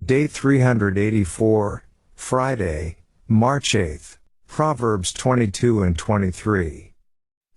Day 384, Friday, March 8th. Proverbs 22 and 23.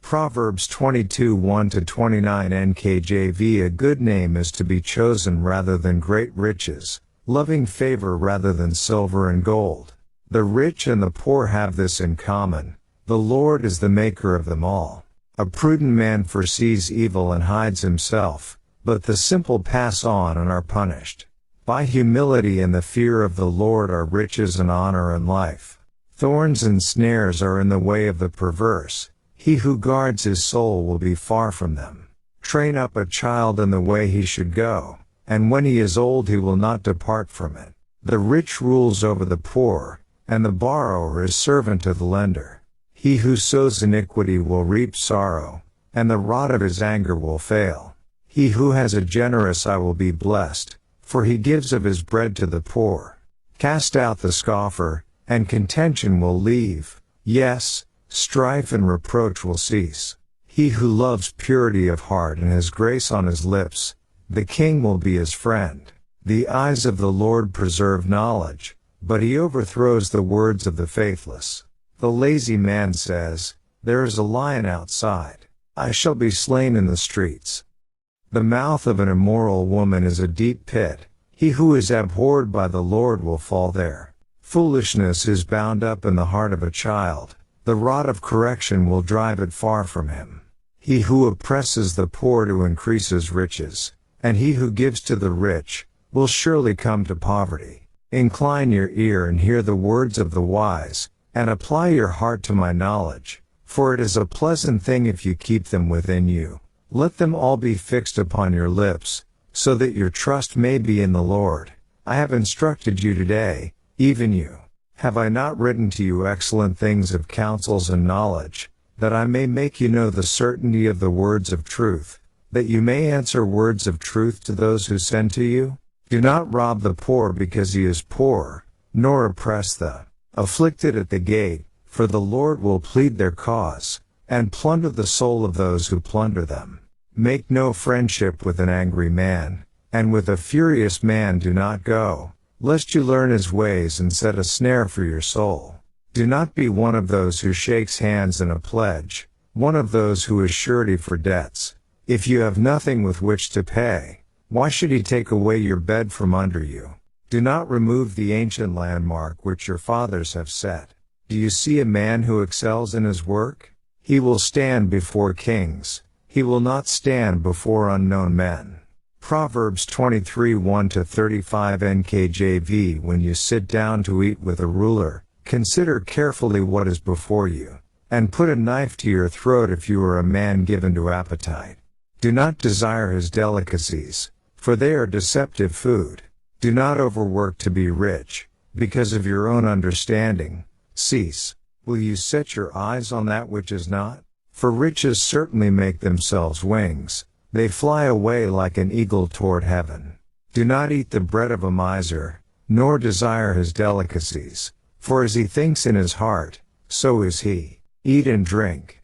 Proverbs 22 1-29 NKJV. A good name is to be chosen rather than great riches, loving favor rather than silver and gold. The rich and the poor have this in common: the Lord is the maker of them all. A prudent man foresees evil and hides himself, but the simple pass on and are punished. By humility and the fear of the Lord are riches and honor and life. Thorns and snares are in the way of the perverse. He who guards his soul will be far from them. Train up a child in the way he should go, and when he is old he will not depart from it. The rich rules over the poor, and the borrower is servant to the lender. He who sows iniquity will reap sorrow, and the rod of his anger will fail. He who has a generous eye will be blessed, for he gives of his bread to the poor. Cast out the scoffer, and contention will leave. Yes, strife and reproach will cease. He who loves purity of heart and has grace on his lips, the king will be his friend. The eyes of the Lord preserve knowledge, but he overthrows the words of the faithless. The lazy man says, "There is a lion outside. I shall be slain in the streets." The mouth of an immoral woman is a deep pit. He who is abhorred by the Lord will fall there. Foolishness is bound up in the heart of a child. The rod of correction will drive it far from him. He who oppresses the poor to increase his riches, and he who gives to the rich, will surely come to poverty. Incline your ear and hear the words of the wise, and apply your heart to my knowledge, for it is a pleasant thing if you keep them within you. Let them all be fixed upon your lips, so that your trust may be in the Lord. I have instructed you today, even you. Have I not written to you excellent things of counsels and knowledge, that I may make you know the certainty of the words of truth, that you may answer words of truth to those who send to you? Do not rob the poor because he is poor, nor oppress the afflicted at the gate, for the Lord will plead their cause, and plunder the soul of those who plunder them. Make no friendship with an angry man, and with a furious man do not go, lest you learn his ways and set a snare for your soul. Do not be one of those who shakes hands in a pledge, one of those who is surety for debts. If you have nothing with which to pay, why should he take away your bed from under you? Do not remove the ancient landmark which your fathers have set. Do you see a man who excels in his work? He will stand before kings. He will not stand before unknown men. Proverbs 23 1-35 NKJV. When you sit down to eat with a ruler, consider carefully what is before you, and put a knife to your throat if you are a man given to appetite. Do not desire his delicacies, for they are deceptive food. Do not overwork to be rich, because of your own understanding. Cease. Will you set your eyes on that which is not? For riches certainly make themselves wings. They fly away like an eagle toward heaven. Do not eat the bread of a miser, nor desire his delicacies. For as he thinks in his heart, so is he. Eat and drink.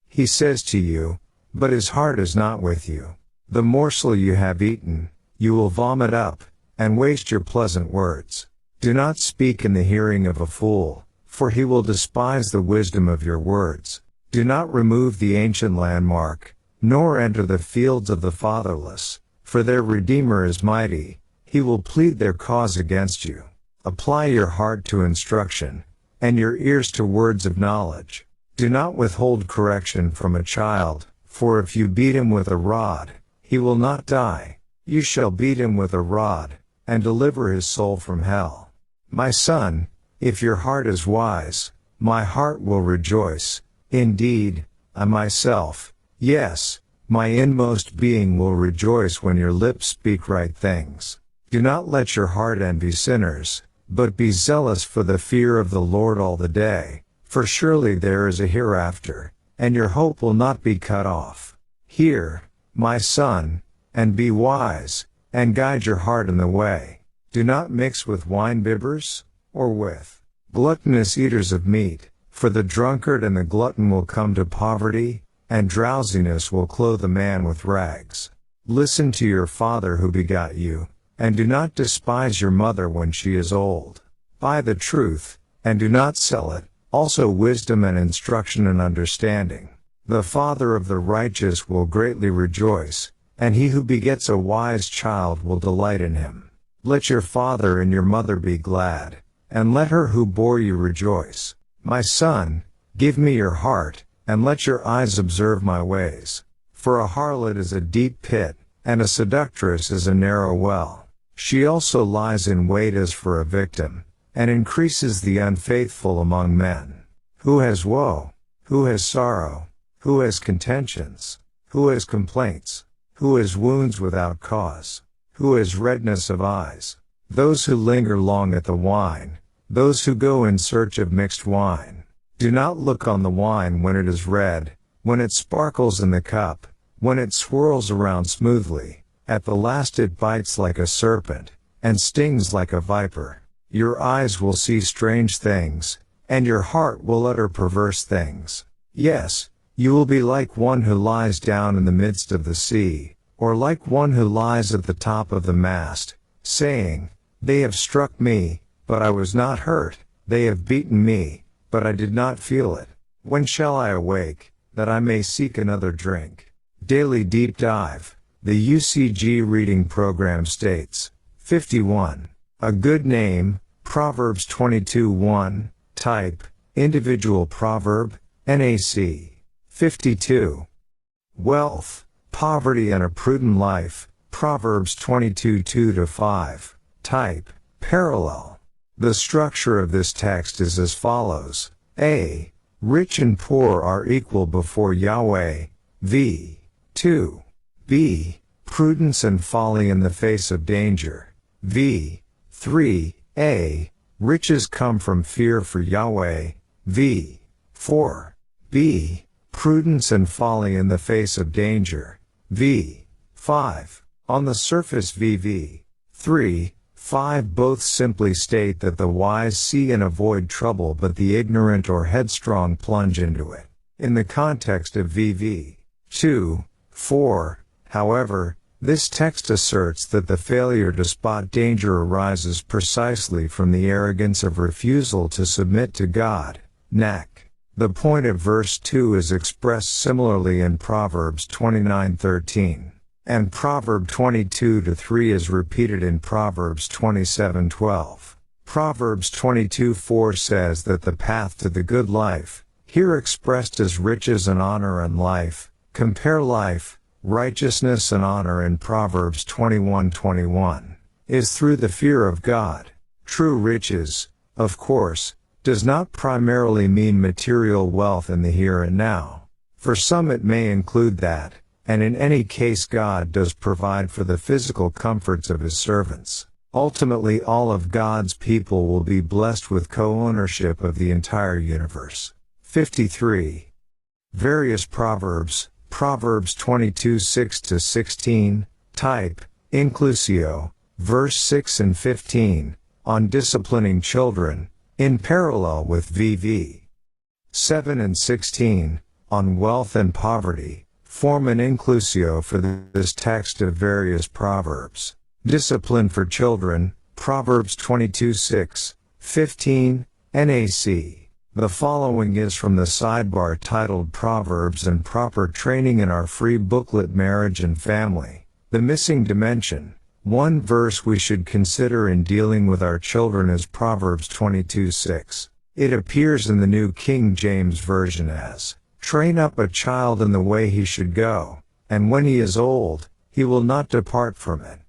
He says to you, but his heart is not with you. The morsel you have eaten, you will vomit up, and waste your pleasant words. Do not speak in the hearing of a fool, for he will despise the wisdom of your words. Do not remove the ancient landmark, nor enter the fields of the fatherless, for their Redeemer is mighty. He will plead their cause against you. Apply your heart to instruction, and your ears to words of knowledge. Do not withhold correction from a child, for if you beat him with a rod, he will not die. You shall beat him with a rod, and deliver his soul from hell. My son, if your heart is wise, my heart will rejoice. Indeed, I myself, yes, my inmost being will rejoice when your lips speak right things. Do not let your heart envy sinners, but be zealous for the fear of the Lord all the day, for surely there is a hereafter, and your hope will not be cut off. Hear, my son, and be wise, and guide your heart in the way. Do not mix with wine-bibbers, or with gluttonous eaters of meat, for the drunkard and the glutton will come to poverty, and drowsiness will clothe a man with rags. Listen to your father who begot you, and do not despise your mother when she is old. Buy the truth, and do not sell it, also wisdom and instruction and understanding. The father of the righteous will greatly rejoice, and he who begets a wise child will delight in him. Let your father and your mother be glad, and let her who bore you rejoice. My son, give me your heart, and let your eyes observe my ways. For a harlot is a deep pit, and a seductress is a narrow well. She also lies in wait as for a victim, and increases the unfaithful among men. Who has woe? Who has sorrow? Who has contentions? Who has complaints? Who has wounds without cause? Who has redness of eyes? Those who linger long at the wine, those who go in search of mixed wine. Do not look on the wine when it is red, when it sparkles in the cup, when it swirls around smoothly. At the last it bites like a serpent, and stings like a viper. Your eyes will see strange things, and your heart will utter perverse things. Yes, you will be like one who lies down in the midst of the sea, or like one who lies at the top of the mast, saying, They have struck me, but I was not hurt. They have beaten me, but I did not feel it. When shall I awake, that I may seek another drink? Daily Deep Dive. The UCG reading program states, 51. A good name, Proverbs 22:1, type, individual proverb, NAC. 52. Wealth, poverty and a prudent life, Proverbs 22:2-5, type, parallel. The structure of this text is as follows. A. Rich and poor are equal before Yahweh. V. 2. B. Prudence and folly in the face of danger. V. 3. A. Riches come from fear for Yahweh. V. 4. B. Prudence and folly in the face of danger. V. 5. On the surface VV. 3. 5 both simply state that the wise see and avoid trouble but the ignorant or headstrong plunge into it. In the context of VV. 2. 4. However, this text asserts that the failure to spot danger arises precisely from the arrogance of refusal to submit to God. Neck. The point of verse 2 is expressed similarly in Proverbs 29:13, and Proverb 22:3 is repeated in Proverbs 27:12. Proverbs 22:4 says that the path to the good life, here expressed as riches and honor and life, compare life, righteousness and honor in Proverbs 21:21, is through the fear of God. True riches, of course, does not primarily mean material wealth in the here and now. For some it may include that, and in any case God does provide for the physical comforts of His servants. Ultimately all of God's people will be blessed with co-ownership of the entire universe. 53. Various Proverbs, Proverbs 22:6-16, type, inclusio, verse 6 and 15, on disciplining children, in parallel with VV. 7 and 16, on wealth and poverty, form an inclusio for this text of various Proverbs. Discipline for children, Proverbs 22:6, 15, NAC. The following is from the sidebar titled Proverbs and Proper Training in our free booklet Marriage and Family. The missing dimension. One verse we should consider in dealing with our children is Proverbs 22:6. It appears in the New King James Version as, Train up a child in the way he should go, and when he is old, he will not depart from it.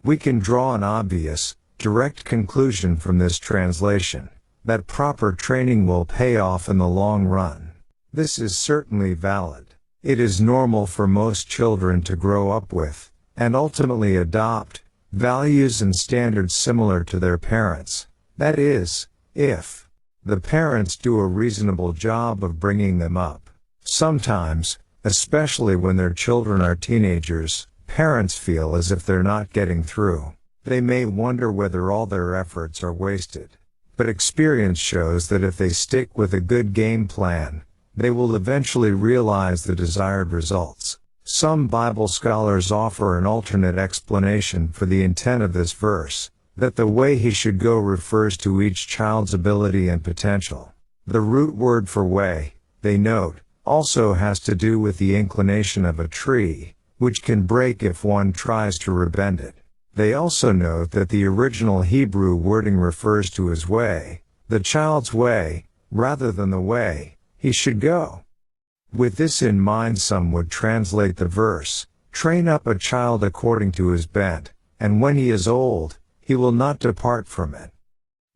We can draw an obvious, direct conclusion from this translation, that proper training will pay off in the long run. This is certainly valid. It is normal for most children to grow up with, and ultimately adopt, values and standards similar to their parents. That is, if the parents do a reasonable job of bringing them up. Sometimes, especially when their children are teenagers, parents feel as if they're not getting through. They may wonder whether all their efforts are wasted. But experience shows that if they stick with a good game plan, they will eventually realize the desired results. Some Bible scholars offer an alternate explanation for the intent of this verse, that the way he should go refers to each child's ability and potential. The root word for way, they note, also has to do with the inclination of a tree, which can break if one tries to rebend it. They also note that the original Hebrew wording refers to his way, the child's way, rather than the way he should go. With this in mind, some would translate the verse, "Train up a child according to his bent, and when he is old, he will not depart from it."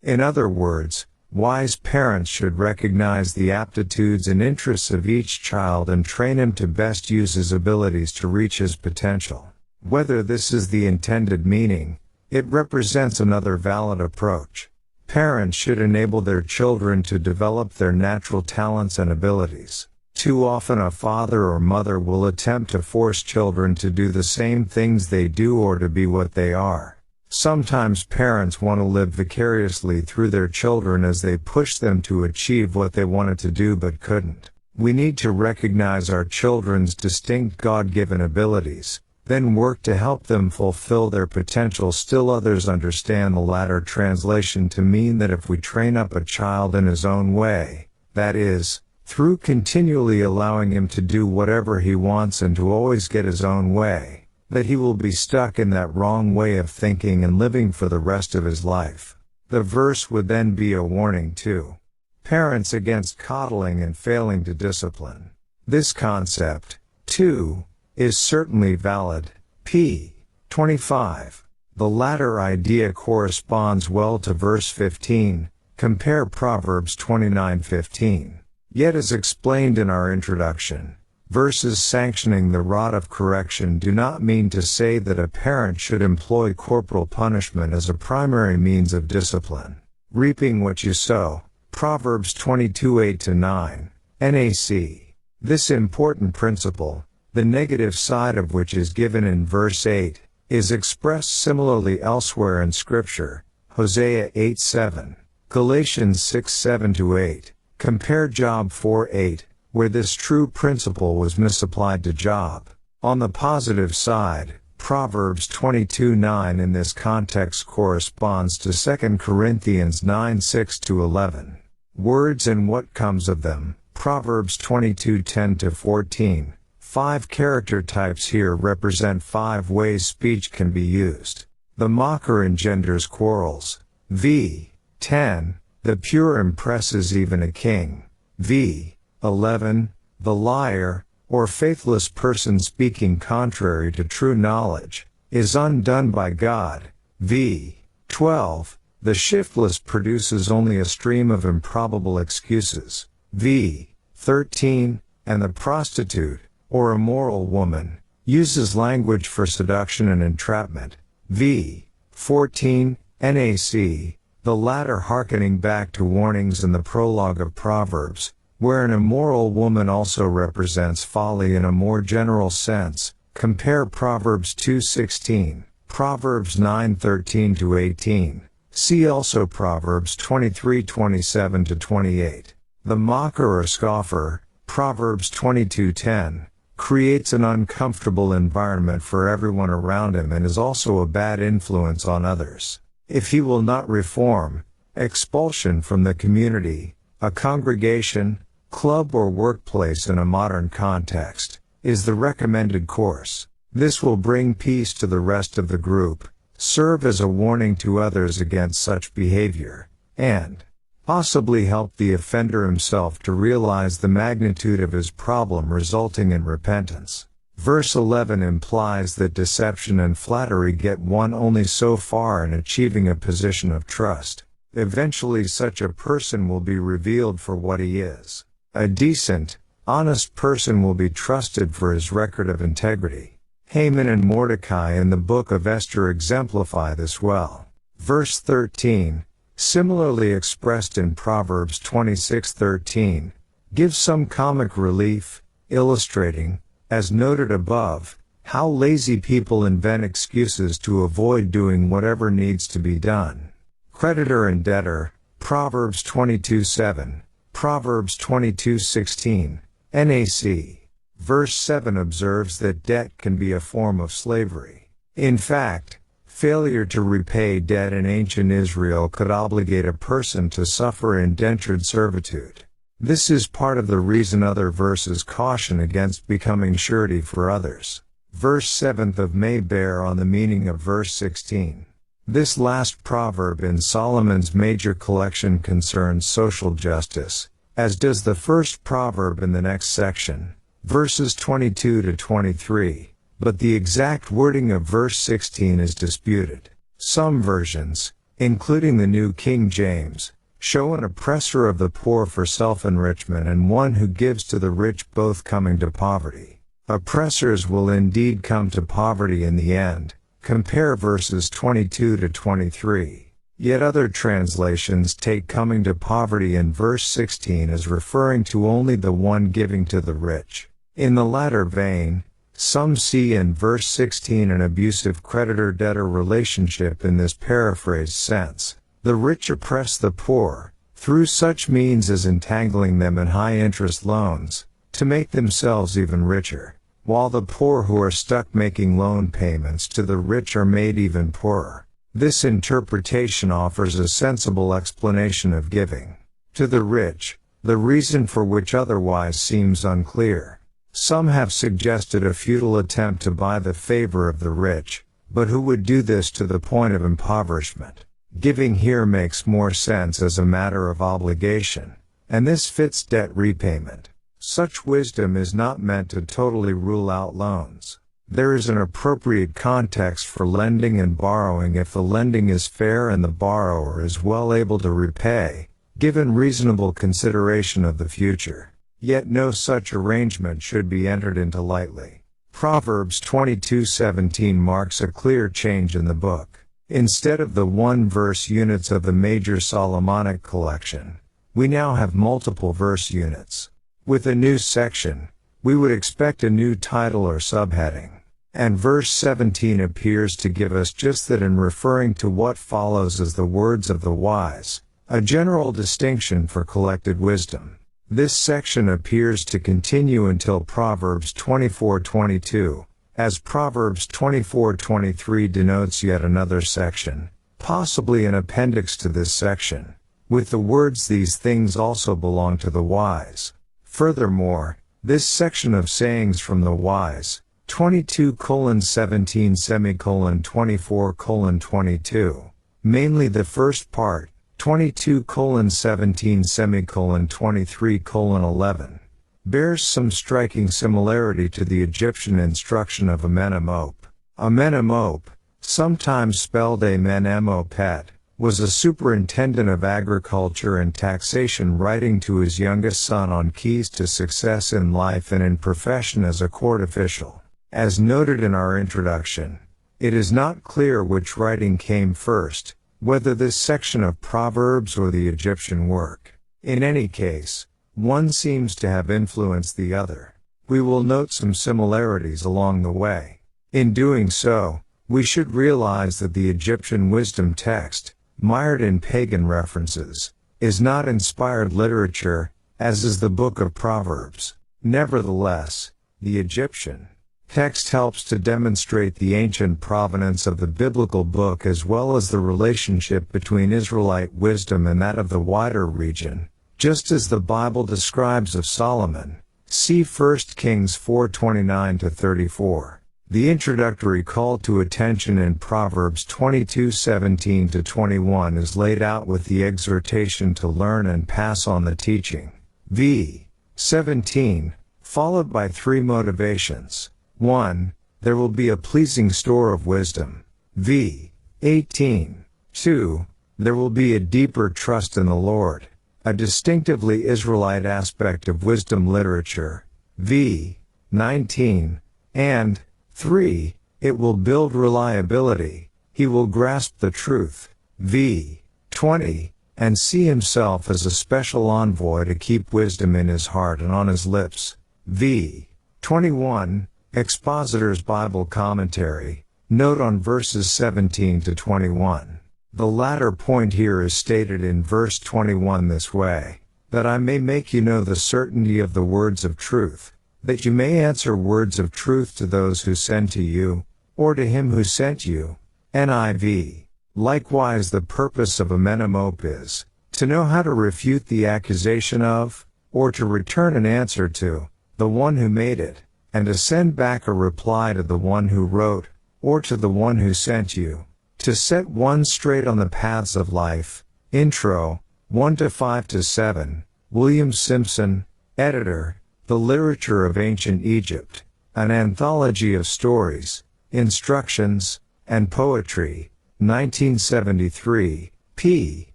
In other words, wise parents should recognize the aptitudes and interests of each child and train him to best use his abilities to reach his potential. Whether this is the intended meaning, it represents another valid approach. Parents should enable their children to develop their natural talents and abilities. Too often a father or mother will attempt to force children to do the same things they do or to be what they are. Sometimes parents want to live vicariously through their children as they push them to achieve what they wanted to do but couldn't. We need to recognize our children's distinct God-given abilities, then work to help them fulfill their potential. Still others understand the latter translation to mean that if we train up a child in his own way, that is, through continually allowing him to do whatever he wants and to always get his own way, that he will be stuck in that wrong way of thinking and living for the rest of his life. The verse would then be a warning to parents against coddling and failing to discipline. This concept, too, is certainly valid. p. 25. The latter idea corresponds well to verse 15, compare Proverbs 29:15. Yet as explained in our introduction, verses sanctioning the rod of correction do not mean to say that a parent should employ corporal punishment as a primary means of discipline. Reaping what you sow, Proverbs 22:8-9, NAC. This important principle, the negative side of which is given in verse 8, is expressed similarly elsewhere in Scripture, Hosea 8:7, Galatians 6:7-8, compare Job 4:8, where this true principle was misapplied to Job. On the positive side, Proverbs 22:9 in this context corresponds to 2 Corinthians 9:6-11. Words and what comes of them, Proverbs 22:10-14. 5 character types here represent 5 ways speech can be used. The mocker engenders quarrels. v. 10. The pure impresses even a king. v. 11. The liar, or faithless person speaking contrary to true knowledge, is undone by God. v. 12. The shiftless produces only a stream of improbable excuses. v. 13. And the prostitute, or immoral woman, uses language for seduction and entrapment. v. 14. NAC. The latter hearkening back to warnings in the prologue of Proverbs, where an immoral woman also represents folly in a more general sense. Compare Proverbs 2:16, Proverbs 9:13-18. See also Proverbs 23:27-28. The mocker or scoffer, Proverbs 22:10, creates an uncomfortable environment for everyone around him and is also a bad influence on others. If he will not reform, expulsion from the community, a congregation, club or workplace in a modern context, is the recommended course. This will bring peace to the rest of the group, serve as a warning to others against such behavior, and possibly help the offender himself to realize the magnitude of his problem, resulting in repentance. Verse 11 implies that deception and flattery get one only so far in achieving a position of trust. Eventually such a person will be revealed for what he is. A decent, honest person will be trusted for his record of integrity. Haman and Mordecai in the book of Esther exemplify this well. Verse 13, similarly expressed in Proverbs 26:13, gives some comic relief, illustrating, as noted above, how lazy people invent excuses to avoid doing whatever needs to be done. Creditor and debtor, Proverbs 22:7, Proverbs 22:16, NAC. Verse 7 observes that debt can be a form of slavery. In fact, failure to repay debt in ancient Israel could obligate a person to suffer indentured servitude. This is part of the reason other verses caution against becoming surety for others. Verse 7th of may bear on the meaning of verse 16. This last proverb in Solomon's major collection concerns social justice, as does the first proverb in the next section, verses 22 to 23, but the exact wording of verse 16 is disputed. Some versions, including the New King James, show an oppressor of the poor for self-enrichment and one who gives to the rich, both coming to poverty. Oppressors will indeed come to poverty in the end. Compare verses 22 to 23. Yet other translations take coming to poverty in verse 16 as referring to only the one giving to the rich. In the latter vein, some see in verse 16 an abusive creditor-debtor relationship in this paraphrased sense. The rich oppress the poor, through such means as entangling them in high-interest loans, to make themselves even richer, while the poor who are stuck making loan payments to the rich are made even poorer. This interpretation offers a sensible explanation of giving to the rich, the reason for which otherwise seems unclear. Some have suggested a futile attempt to buy the favor of the rich, but who would do this to the point of impoverishment? Giving here makes more sense as a matter of obligation, and this fits debt repayment. Such wisdom is not meant to totally rule out loans. There is an appropriate context for lending and borrowing if the lending is fair and the borrower is well able to repay, given reasonable consideration of the future. Yet no such arrangement should be entered into lightly. Proverbs 22:17 marks a clear change in the book. Instead of the one-verse units of the major Solomonic collection, we now have multiple verse units. With a new section, we would expect a new title or subheading. And verse 17 appears to give us just that in referring to what follows as the words of the wise, a general distinction for collected wisdom. This section appears to continue until Proverbs 24:22, as Proverbs 24:23 denotes yet another section, possibly an appendix to this section, with the words "these things also belong to the wise." Furthermore, this section of sayings from the wise, 22:17:24:22, mainly the first part, 22:17:23:11, bears some striking similarity to the Egyptian instruction of Amenemop. Amenemop, sometimes spelled Amenemopet, was a superintendent of agriculture and taxation writing to his youngest son on keys to success in life and in profession as a court official. As noted in our introduction, it is not clear which writing came first, whether this section of Proverbs or the Egyptian work. In any case, one seems to have influenced the other. We will note some similarities along the way. In doing so, we should realize that the Egyptian wisdom text, mired in pagan references, is not inspired literature, as is the book of Proverbs. Nevertheless, the Egyptian text helps to demonstrate the ancient provenance of the biblical book as well as the relationship between Israelite wisdom and that of the wider region, just as the Bible describes of Solomon. See 1 Kings 4:29-34. The introductory call to attention in Proverbs 22:17-21 is laid out with the exhortation to learn and pass on the teaching. v. 17, followed by three motivations. 1. There will be a pleasing store of wisdom. v. 18. 2. There will be a deeper trust in the Lord, a distinctively Israelite aspect of wisdom literature. v. 19. And 3. It will build reliability, he will grasp the truth. v. 20. And see himself as a special envoy to keep wisdom in his heart and on his lips. v. 21. Expositor's Bible Commentary, note on verses 17-21. The latter point here is stated in verse 21 this way, that I may make you know the certainty of the words of truth, that you may answer words of truth to those who send to you, or to him who sent you. NIV. Likewise the purpose of a menemope is, to know how to refute the accusation of, or to return an answer to, the one who made it, and to send back a reply to the one who wrote, or to the one who sent you, to set one straight on the paths of life. Intro, 1-5-7, William Simpson, editor, The Literature of Ancient Egypt, an anthology of stories, instructions, and poetry, 1973, p.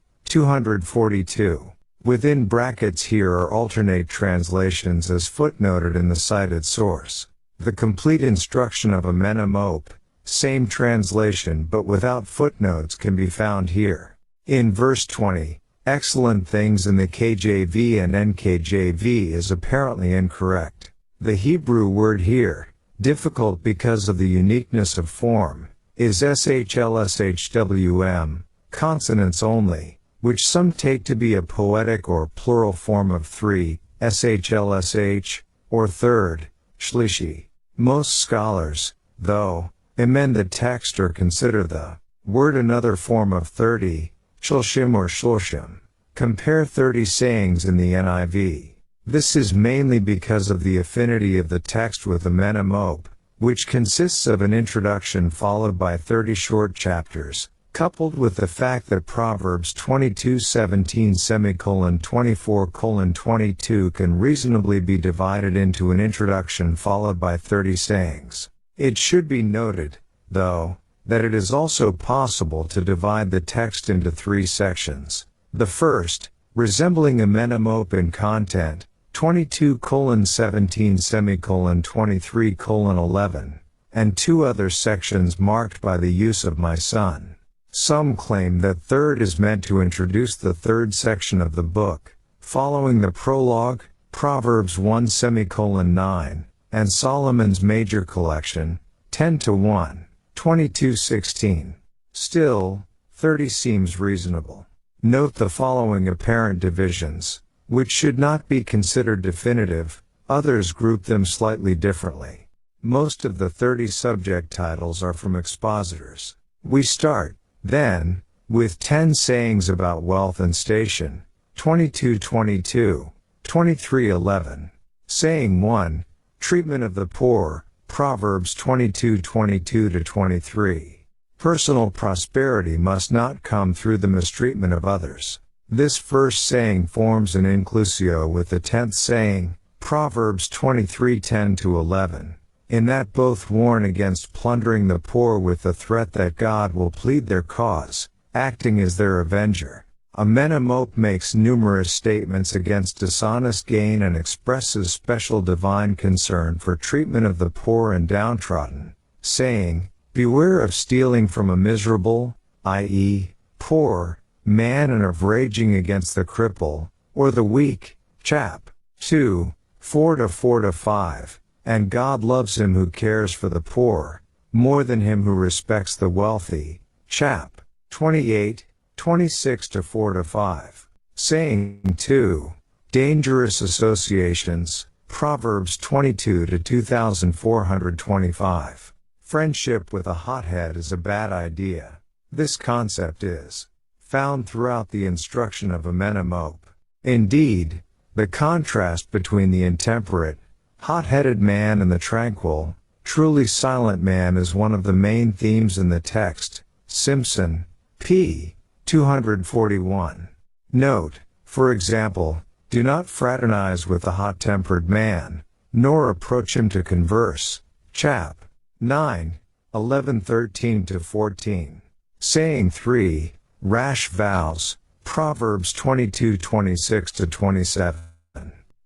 242. Within brackets here are alternate translations as footnoted in the cited source. The complete instruction of a menemope, same translation but without footnotes, can be found here. In verse 20, excellent things in the KJV and NKJV is apparently incorrect. The Hebrew word here, difficult because of the uniqueness of form, is SHLSHWM, consonants only, which some take to be a poetic or plural form of three, SHLSH, or third, shlishi. Most scholars, though, amend the text or consider the word another form of 30, shloshim or shloshim. Compare 30 sayings in the NIV. This is mainly because of the affinity of the text with the menemope, which consists of an introduction followed by 30 short chapters, coupled with the fact that Proverbs 22:17:24:22 can reasonably be divided into an introduction followed by 30 sayings. It should be noted, though, that it is also possible to divide the text into 3 sections. The first, resembling a menemope in content, 22:17:23:11, and 2 other sections marked by the use of my son. Some claim that third is meant to introduce the third section of the book, following the prologue, Proverbs 1:9, and Solomon's major collection, 10-1, 22:16. Still, 30 seems reasonable. Note the following apparent divisions, which should not be considered definitive. Others group them slightly differently. Most of the 30 subject titles are from expositors. We start, then, with 10 sayings about wealth and station, 22:22, 23:11. Saying 1, treatment of the poor, Proverbs 22:22-23. Personal prosperity must not come through the mistreatment of others. This first saying forms an inclusio with the 10th saying, Proverbs 23:10-11, in that both warn against plundering the poor with the threat that God will plead their cause, acting as their avenger. A menemope makes numerous statements against dishonest gain and expresses special divine concern for treatment of the poor and downtrodden, saying, beware of stealing from a miserable, i.e., poor, man, and of raging against the cripple, or the weak, chap. 2, 4-5, and God loves him who cares for the poor, more than him who respects the wealthy, chap. 28, 26-4-5. Saying 2, dangerous associations, Proverbs 22-2425. Friendship with a hothead is a bad idea. This concept is found throughout the instruction of a menemope. Indeed, the contrast between the intemperate, hot-headed man and the tranquil, truly silent man is one of the main themes in the text. Simpson, p. 241. Note, for example, do not fraternize with the hot-tempered man, nor approach him to converse. Chap. 9, 11:13-14. Saying 3, rash vows, Proverbs 22:26-27.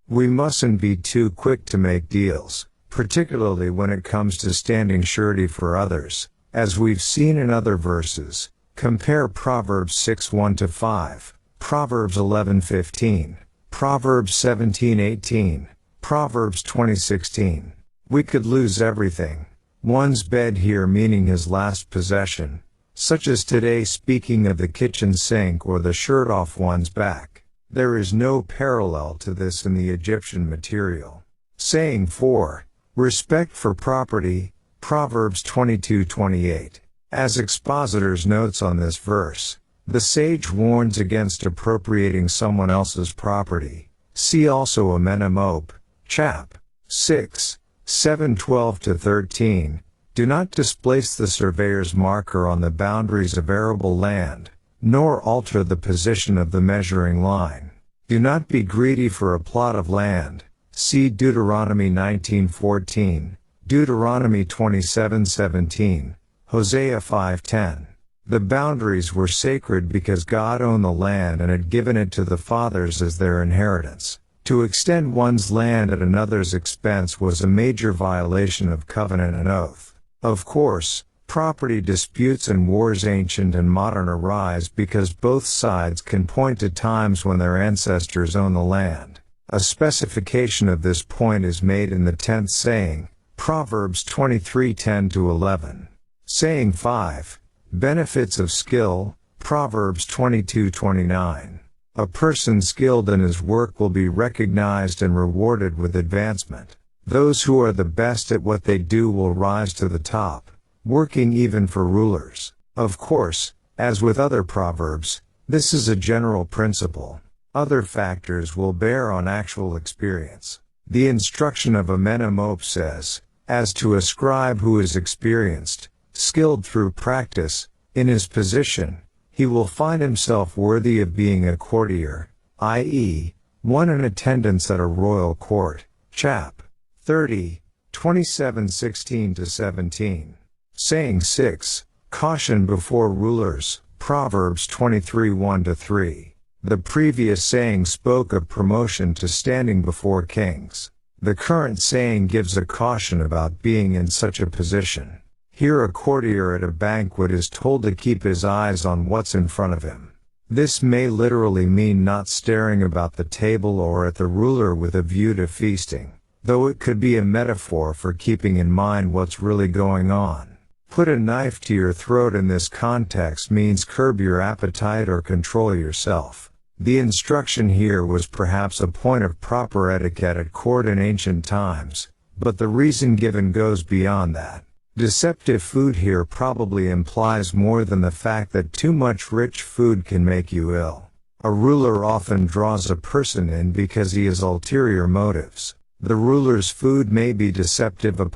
We mustn't be too quick to make deals, particularly when it comes to standing surety for others, as we've seen in other verses. Compare Proverbs 6:1-5, Proverbs 11:15, Proverbs 17:18, Proverbs 20:16. We could lose everything. One's bed here meaning his last possession, such as today speaking of the kitchen sink or the shirt off one's back. There is no parallel to this in the Egyptian material. Saying 4. Respect for property, Proverbs 22:28. As expositors notes on this verse, the sage warns against appropriating someone else's property. See also Amenemope, chap. 6, 7:12-13. Do not displace the surveyor's marker on the boundaries of arable land, nor alter the position of the measuring line. Do not be greedy for a plot of land. See Deuteronomy 19:14, Deuteronomy 27:17, Hosea 5:10. The boundaries were sacred because God owned the land and had given it to the fathers as their inheritance. To extend one's land at another's expense was a major violation of covenant and oath. Of course, property disputes and wars ancient and modern arise because both sides can point to times when their ancestors owned the land. A specification of this point is made in the 10th saying, Proverbs 23:10-11. Saying 5. Benefits of skill, Proverbs 22:29. A person skilled in his work will be recognized and rewarded with advancement. Those who are the best at what they do will rise to the top, working even for rulers. Of course, as with other proverbs, this is a general principle. Other factors will bear on actual experience. The instruction of Amenemope says, as to a scribe who is experienced, skilled through practice, in his position, he will find himself worthy of being a courtier, i.e., one in attendance at a royal court. Chap. 30, 27:16-17. Saying 6. Caution before rulers, Proverbs 23:1-3. The previous saying spoke of promotion to standing before kings. The current saying gives a caution about being in such a position. Here a courtier at a banquet is told to keep his eyes on what's in front of him. This may literally mean not staring about the table or at the ruler with a view to feasting, though it could be a metaphor for keeping in mind what's really going on. Put a knife to your throat in this context means curb your appetite or control yourself. The instruction here was perhaps a point of proper etiquette at court in ancient times, but the reason given goes beyond that. Deceptive food here probably implies more than the fact that too much rich food can make you ill. A ruler often draws a person in because he has ulterior motives. The ruler's food may be deceptive it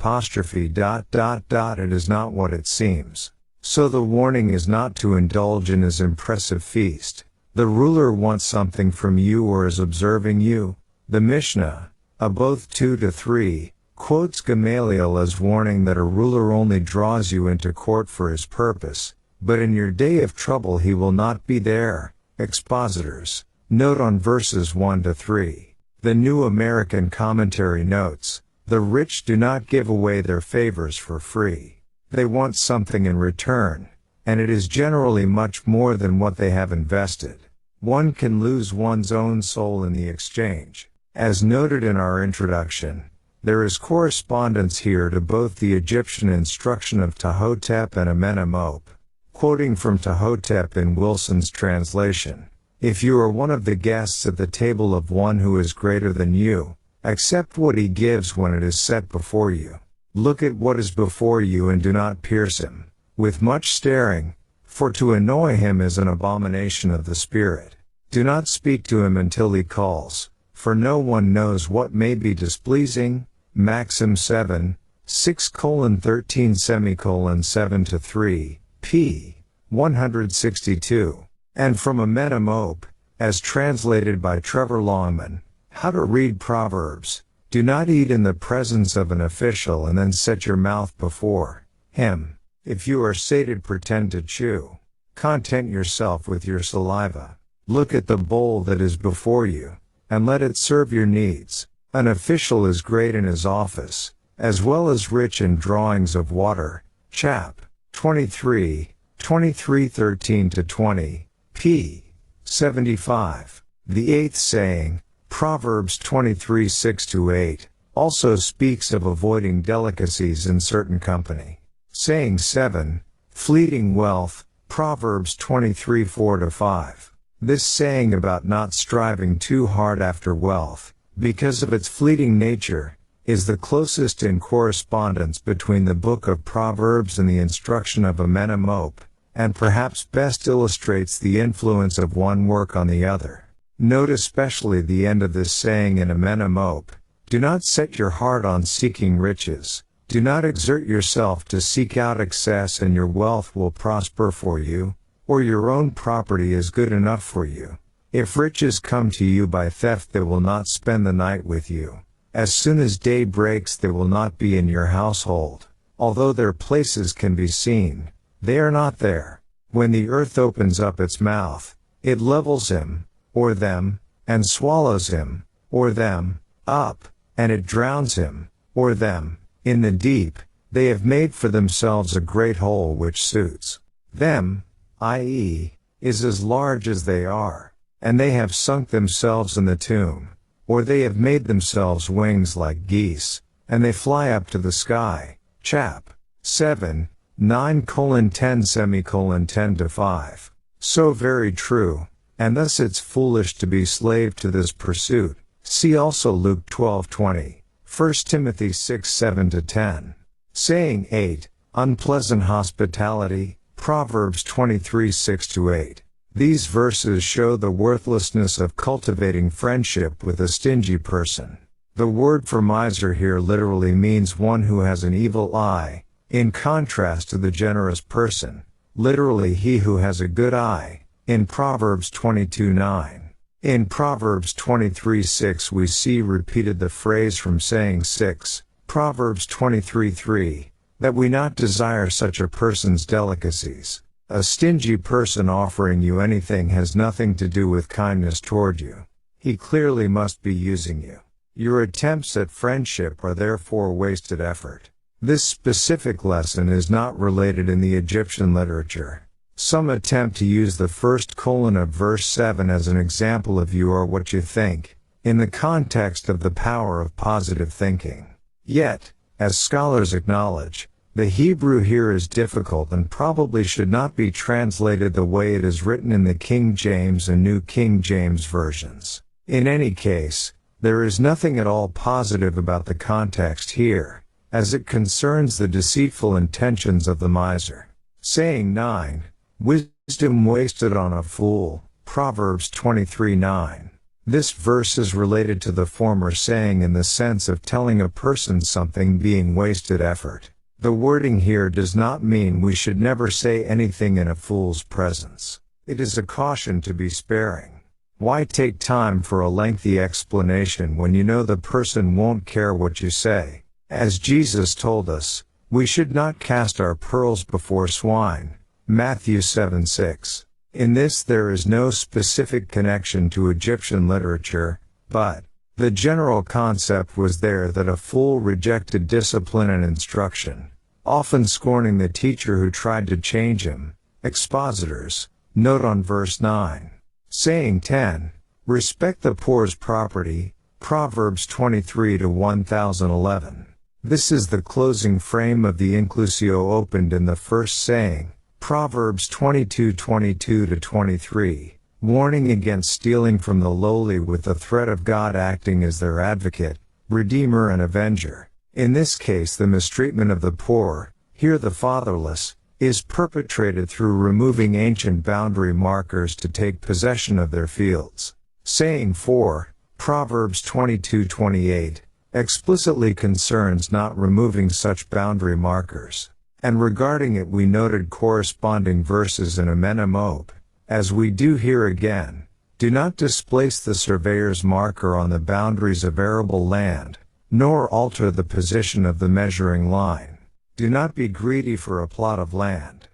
is not what it seems. So the warning is not to indulge in his impressive feast. The ruler wants something from you or is observing you. The Mishnah, Aboth 2-3, quotes Gamaliel as warning that a ruler only draws you into court for his purpose, but in your day of trouble he will not be there. Expositors, note on verses 1-3. The New American Commentary notes, the rich do not give away their favors for free. They want something in return, and it is generally much more than what they have invested. One can lose one's own soul in the exchange. As noted in our introduction, there is correspondence here to both the Egyptian instruction of Ptahhotep and Amenemope. Quoting from Ptahhotep in Wilson's translation, if you are one of the guests at the table of one who is greater than you, accept what he gives when it is set before you. Look at what is before you and do not pierce him with much staring, for to annoy him is an abomination of the spirit. Do not speak to him until he calls, for no one knows what may be displeasing. Maxim 7, 6:13 7-3, p. 162. And from Amenemope, as translated by Trevor Longman, How to Read Proverbs. Do not eat in the presence of an official and then set your mouth before him. If you are sated, pretend to chew. Content yourself with your saliva. Look at the bowl that is before you, and let it serve your needs. An official is great in his office, as well as rich in drawings of water. Chap. 23, 13-20, p. 75. The eighth saying, Proverbs 23:6-8, also speaks of avoiding delicacies in certain company. Saying 7, fleeting wealth, Proverbs 23:4-5. This saying about not striving too hard after wealth, because of its fleeting nature, is the closest in correspondence between the book of Proverbs and the instruction of Amenemope, and perhaps best illustrates the influence of one work on the other. Note especially the end of this saying in Amenemope: do not set your heart on seeking riches, do not exert yourself to seek out excess, and your wealth will prosper for you, or your own property is good enough for you. If riches come to you by theft, they will not spend the night with you. As soon as day breaks, they will not be in your household. Although their places can be seen, they are not there. When the earth opens up its mouth, it levels him, or them, and swallows him, or them, up, and it drowns him, or them, in the deep. They have made for themselves a great hole which suits them, i.e., is as large as they are, and they have sunk themselves in the tomb, or they have made themselves wings like geese, and they fly up to the sky. Chap. 7, 9:10 10-5. So very true, and thus it's foolish to be slave to this pursuit. See also Luke 12:20, 1 Timothy 6:7-10. Saying 8, unpleasant hospitality, Proverbs 23:6-8. These verses show the worthlessness of cultivating friendship with a stingy person. The word for miser here literally means one who has an evil eye, in contrast to the generous person, literally he who has a good eye, in Proverbs 22:9. In Proverbs 23:6 we see repeated the phrase from saying 6, Proverbs 23:3, that we not desire such a person's delicacies. A stingy person offering you anything has nothing to do with kindness toward you. He clearly must be using you. Your attempts at friendship are therefore wasted effort. This specific lesson is not related in the Egyptian literature. Some attempt to use the first colon of verse 7 as an example of you are what you think, in the context of the power of positive thinking. Yet, as scholars acknowledge, the Hebrew here is difficult and probably should not be translated the way it is written in the King James and New King James versions. In any case, there is nothing at all positive about the context here, as it concerns the deceitful intentions of the miser. Saying 9, wisdom wasted on a fool, Proverbs 23:9. This verse is related to the former saying in the sense of telling a person something being wasted effort. The wording here does not mean we should never say anything in a fool's presence. It is a caution to be sparing. Why take time for a lengthy explanation when you know the person won't care what you say? As Jesus told us, we should not cast our pearls before swine, Matthew 7:6. In this there is no specific connection to Egyptian literature, but the general concept was there that a fool rejected discipline and instruction, often scorning the teacher who tried to change him. Expositors, note on verse 9. Saying 10, respect the poor's property, Proverbs 23:1011. This is the closing frame of the inclusio opened in the first saying, Proverbs 22:22-23. Warning against stealing from the lowly with the threat of God acting as their advocate, redeemer and avenger. In this case the mistreatment of the poor, here the fatherless, is perpetrated through removing ancient boundary markers to take possession of their fields. Saying 4, Proverbs 22:28, explicitly concerns not removing such boundary markers. And regarding it we noted corresponding verses in Amenemope. As we do here again, do not displace the surveyor's marker on the boundaries of arable land, nor alter the position of the measuring line. Do not be greedy for a plot of land.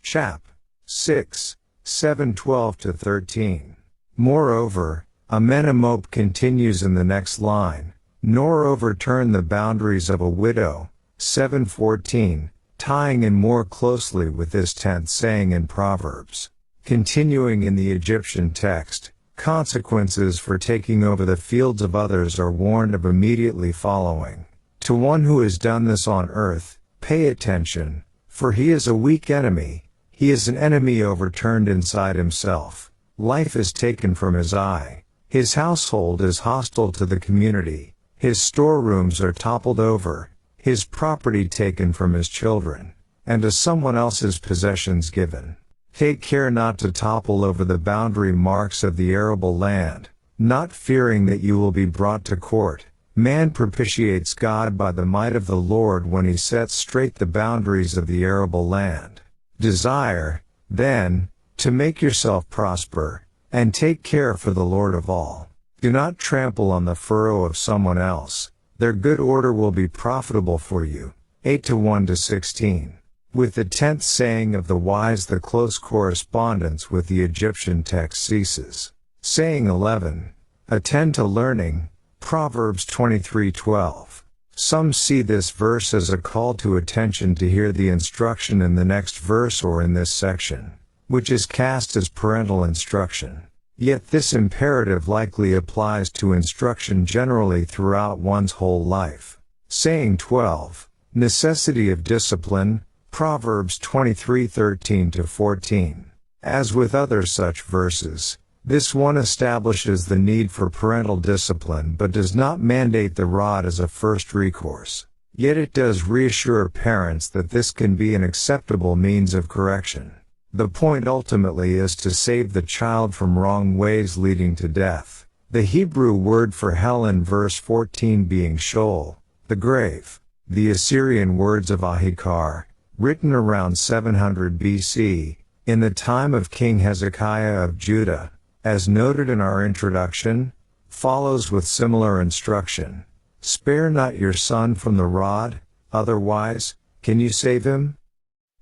Chap. 6, 7:12-13. Moreover, Amenemope continues in the next line, nor overturn the boundaries of a widow, 7:14, tying in more closely with this 10th saying in Proverbs. Continuing in the Egyptian text, consequences for taking over the fields of others are warned of immediately following. To one who has done this on earth, pay attention, for he is a weak enemy, he is an enemy overturned inside himself. Life is taken from his eye, his household is hostile to the community, His storerooms are toppled over, his property taken from his children, and to someone else's possessions given. Take care not to topple over the boundary marks of the arable land, not fearing that you will be brought to court. Man propitiates God by the might of the Lord when he sets straight the boundaries of the arable land. Desire, then, to make yourself prosper, and take care for the Lord of all. Do not trample on the furrow of someone else. Their good order will be profitable for you. 8:1-16. With the 10th saying of the wise, the close correspondence with the Egyptian text ceases. Saying 11. Attend to learning. Proverbs 23:12. Some see this verse as a call to attention to hear the instruction in the next verse or in this section, which is cast as parental instruction. Yet this imperative likely applies to instruction generally throughout one's whole life. Saying 12. Necessity of discipline. Proverbs 23:13-14. As with other such verses, this one establishes the need for parental discipline but does not mandate the rod as a first recourse. Yet it does reassure parents that this can be an acceptable means of correction. The point ultimately is to save the child from wrong ways leading to death. The Hebrew word for hell in verse 14 being Sheol, the grave. The Assyrian words of Ahikar, written around 700 BC, in the time of King Hezekiah of Judah, as noted in our introduction, follows with similar instruction. Spare not your son from the rod, otherwise, can you save him?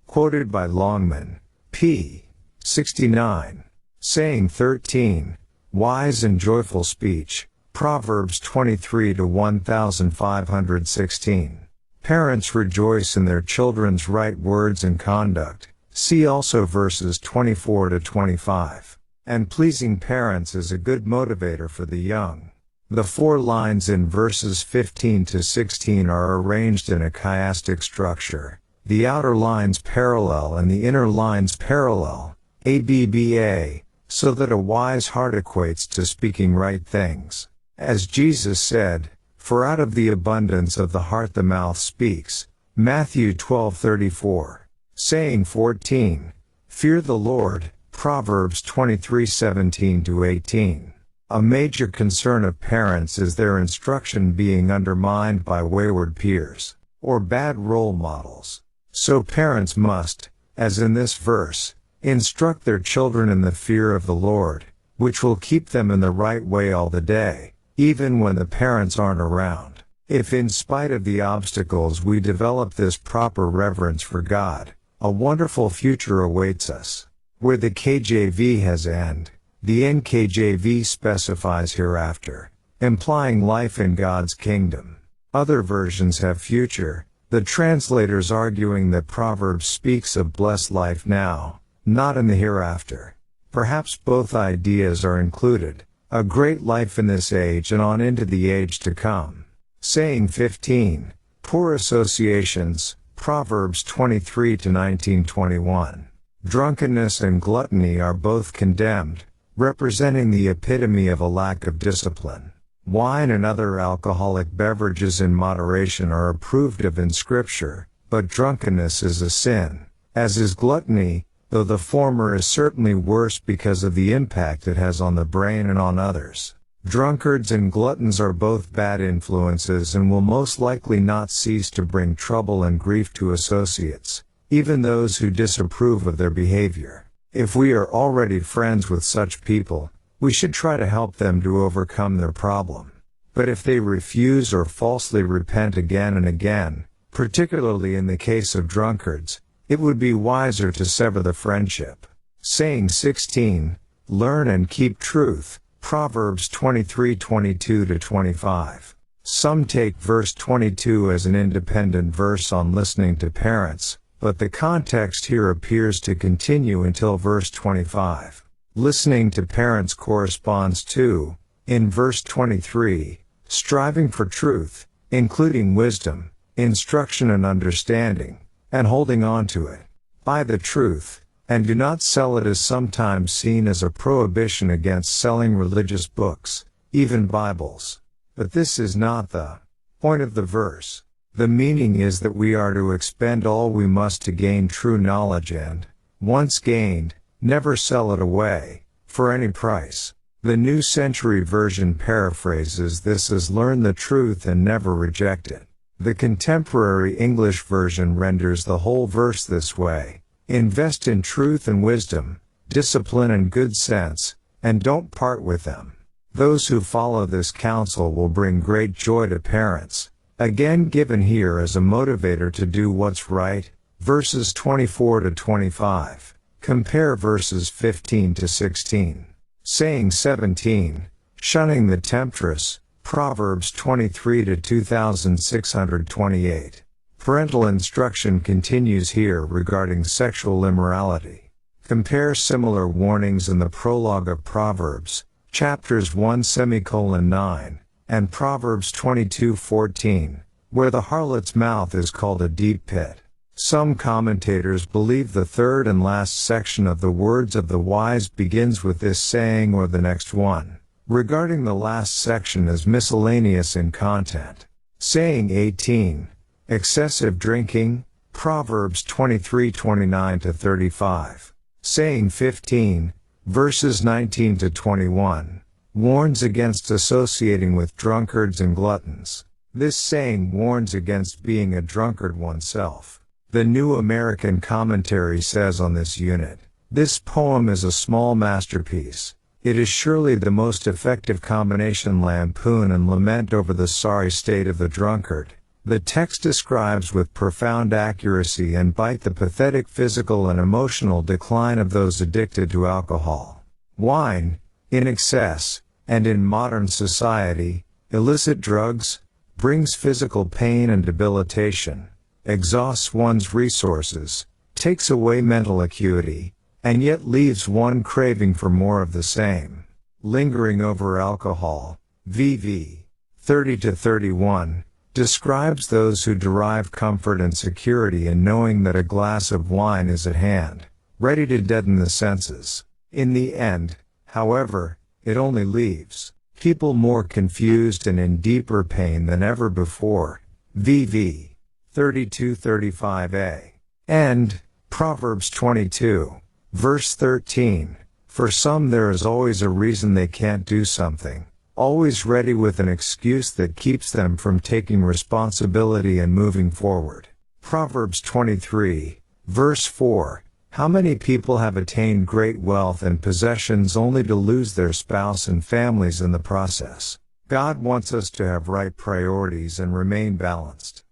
Quoted by Longman, p. 69. Saying 13. Wise and joyful speech. Proverbs 23:1516. Parents rejoice in their children's right words and conduct. See also verses 24-25. And pleasing parents is a good motivator for the young. The 4 lines in verses 15-16 are arranged in a chiastic structure, the outer lines parallel and the inner lines parallel, ABBA, so that a wise heart equates to speaking right things. As Jesus said, "For out of the abundance of the heart the mouth speaks." Matthew 12:34. Saying 14. Fear the Lord. Proverbs 23:17-18. A major concern of parents is their instruction being undermined by wayward peers, or bad role models. So parents must, as in this verse, instruct their children in the fear of the Lord, which will keep them in the right way all the day, even when the parents aren't around. If in spite of the obstacles we develop this proper reverence for God, a wonderful future awaits us. Where the KJV has "and," the NKJV specifies "hereafter," implying life in God's kingdom. Other versions have "future," the translators arguing that Proverbs speaks of blessed life now, not in the hereafter. Perhaps both ideas are included, a great life in this age and on into the age to come. Saying 15. Poor associations. Proverbs 23-19-21. Drunkenness and gluttony are both condemned, representing the epitome of a lack of discipline. Wine and other alcoholic beverages in moderation are approved of in Scripture, but drunkenness is a sin, as is gluttony, though the former is certainly worse because of the impact it has on the brain and on others. Drunkards and gluttons are both bad influences and will most likely not cease to bring trouble and grief to associates, even those who disapprove of their behavior. If we are already friends with such people, we should try to help them to overcome their problem. But if they refuse or falsely repent again and again, particularly in the case of drunkards, it would be wiser to sever the friendship. Saying 16. Learn and keep truth. Proverbs 23:22-25. Some take verse 22 as an independent verse on listening to parents, but the context here appears to continue until verse 25. Listening to parents corresponds to, in verse 23, striving for truth, including wisdom, instruction and understanding, and holding on to it. Buy the truth, and do not sell it, is sometimes seen as a prohibition against selling religious books, even Bibles. But this is not the point of the verse. The meaning is that we are to expend all we must to gain true knowledge and, once gained, never sell it away, for any price. The New Century Version paraphrases this as learn the truth and never reject it. The Contemporary English Version renders the whole verse this way: invest in truth and wisdom, discipline and good sense, and don't part with them. Those who follow this counsel will bring great joy to parents. Again given here as a motivator to do what's right, verses 24 to 25. Compare verses 15 to 16. Saying 17, shunning the temptress, Proverbs 23 to 2628. Parental instruction continues here regarding sexual immorality. Compare similar warnings in the prologue of Proverbs, chapters 1:9, and Proverbs 22:14, where the harlot's mouth is called a deep pit. Some commentators believe the third and last section of the words of the wise begins with this saying or the next one, regarding the last section as miscellaneous in content. Saying 18, excessive drinking, Proverbs 23:29 to 35. Saying 15, verses 19 to 21, warns against associating with drunkards and gluttons. This saying warns against being a drunkard oneself. The New American Commentary says on this unit, this poem is a small masterpiece. It is surely the most effective combination lampoon and lament over the sorry state of the drunkard. The text describes with profound accuracy and bite the pathetic physical and emotional decline of those addicted to alcohol, wine, in excess, and in modern society, illicit drugs, brings physical pain and debilitation, exhausts one's resources, takes away mental acuity, and yet leaves one craving for more of the same. Lingering over alcohol, VV 30 to 31, describes those who derive comfort and security in knowing that a glass of wine is at hand, ready to deaden the senses. In the end, however, it only leaves people more confused and in deeper pain than ever before. VV 32-35a. And, Proverbs 22, verse 13, for some there is always a reason they can't do something, always ready with an excuse that keeps them from taking responsibility and moving forward. Proverbs 23, verse 4, how many people have attained great wealth and possessions only to lose their spouse and families in the process? God wants us to have right priorities and remain balanced.